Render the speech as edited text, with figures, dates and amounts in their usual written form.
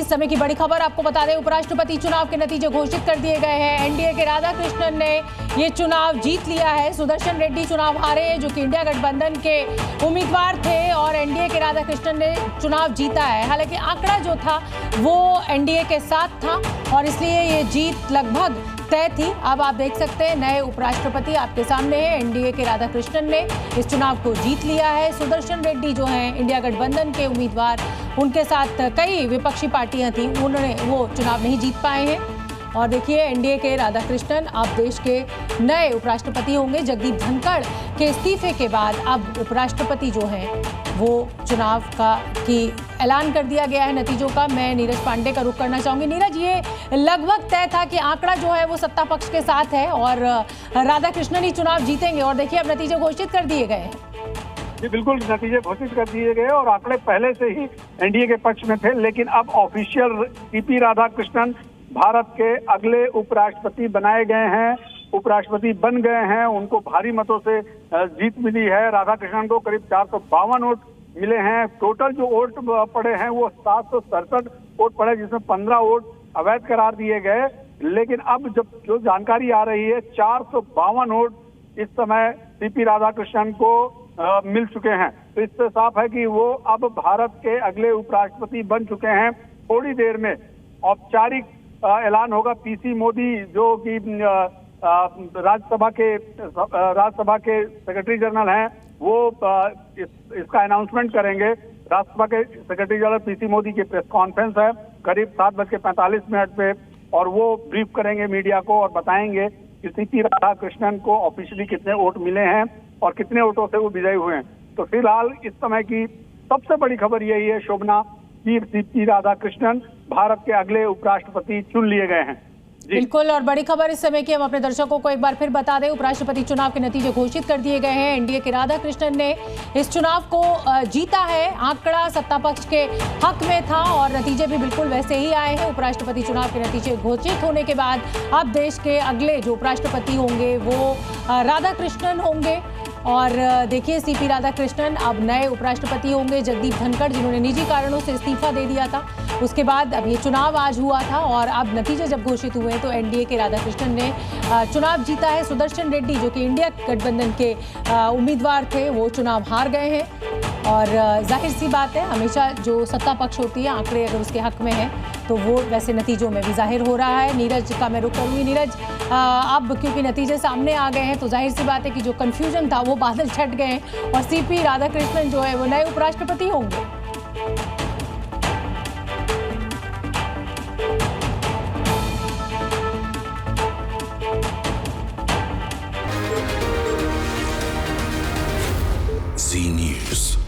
इस समय की बड़ी खबर आपको बता दें, उपराष्ट्रपति चुनाव के नतीजे घोषित कर दिए गए हैं। एनडीए के राधाकृष्णन ने ये चुनाव जीत लिया है। सुदर्शन रेड्डी चुनाव हारे हैं, जो कि इंडिया गठबंधन के उम्मीदवार थे, और एनडीए के राधाकृष्णन ने चुनाव जीता है। हालांकि आंकड़ा जो था वो एनडीए के साथ था और इसलिए ये जीत लगभग तय थी। अब आप देख सकते हैं नए उपराष्ट्रपति आपके सामने है। एनडीए के राधाकृष्णन ने इस चुनाव को जीत लिया है। सुदर्शन रेड्डी जो हैं इंडिया गठबंधन के उम्मीदवार, उनके साथ कई विपक्षी पार्टियां थी, वो चुनाव नहीं जीत पाए हैं। और देखिए एनडीए के राधाकृष्णन अब देश के नए उपराष्ट्रपति होंगे। जगदीप धनखड़ के इस्तीफे के बाद अब उपराष्ट्रपति जो हैं वो चुनाव की ऐलान कर दिया गया है नतीजों का। मैं नीरज पांडे का रुख करना चाहूंगी। नीरज, ये लगभग तय था कि आंकड़ा जो है वो सत्ता पक्ष के साथ है और राधाकृष्णन ही चुनाव जीतेंगे, और देखिए अब नतीजे घोषित कर दिए गए हैं। जी बिल्कुल, नतीजे घोषित कर दिए गए और आंकड़े पहले से ही एनडीए के पक्ष में थे, लेकिन अब ऑफिशियल सीपी राधाकृष्णन भारत के अगले उपराष्ट्रपति बनाए गए हैं, उपराष्ट्रपति बन गए हैं। उनको भारी मतों से जीत मिली है। राधाकृष्णन को करीब 452 वोट मिले हैं। टोटल जो वोट पड़े हैं वो 767 वोट पड़े, जिसमें 15 वोट अवैध करार दिए गए। लेकिन अब जब जो जानकारी आ रही है, 452 वोट इस समय सीपी राधाकृष्णन को मिल चुके हैं। तो इससे साफ है कि वो अब भारत के अगले उपराष्ट्रपति बन चुके हैं। थोड़ी देर में औपचारिक ऐलान होगा। पीसी मोदी जो कि राज्यसभा के सेक्रेटरी जनरल हैं, वो इसका अनाउंसमेंट करेंगे। राज्यसभा के सेक्रेटरी जनरल पीसी मोदी की प्रेस कॉन्फ्रेंस है करीब 7:45 पे, और वो ब्रीफ करेंगे मीडिया को और बताएंगे कि सीपी राधाकृष्णन को ऑफिशियली कितने वोट मिले हैं और कितने वोटों से वो विजयी हुए हैं। तो फिलहाल इस समय की सबसे बड़ी खबर यही है, शोभना, कि सीपी राधाकृष्णन भारत के अगले उपराष्ट्रपति चुन लिए गए हैं। बिल्कुल, और बड़ी खबर इस समय की हम अपने दर्शकों को एक बार फिर बता दें, उपराष्ट्रपति चुनाव के नतीजे घोषित कर दिए गए हैं। एनडीए के राधाकृष्णन ने इस चुनाव को जीता है। आंकड़ा सत्ता पक्ष के हक में था और नतीजे भी बिल्कुल वैसे ही आए हैं। उपराष्ट्रपति चुनाव के नतीजे घोषित होने के बाद अब देश के अगले जो उपराष्ट्रपति होंगे वो राधाकृष्णन होंगे। और देखिए सीपी राधाकृष्णन अब नए उपराष्ट्रपति होंगे। जगदीप धनखड़, जिन्होंने निजी कारणों से इस्तीफा दे दिया था, उसके बाद अब ये चुनाव आज हुआ था और अब नतीजे जब घोषित हुए तो एनडीए के राधाकृष्णन ने चुनाव जीता है। सुदर्शन रेड्डी जो कि इंडिया गठबंधन के उम्मीदवार थे, वो चुनाव हार गए हैं। और जाहिर सी बात है, हमेशा जो सत्ता पक्ष होती है, आंकड़े अगर उसके हक में है तो वो वैसे नतीजों में भी जाहिर हो रहा है। नीरज का मैं रुख करूंगी। नीरज, अब क्योंकि नतीजे सामने आ गए हैं तो जाहिर सी बात है कि जो कंफ्यूजन था वो बादल छट गए हैं और सीपी राधाकृष्णन जो है वो नए उपराष्ट्रपति होंगे। Zee News.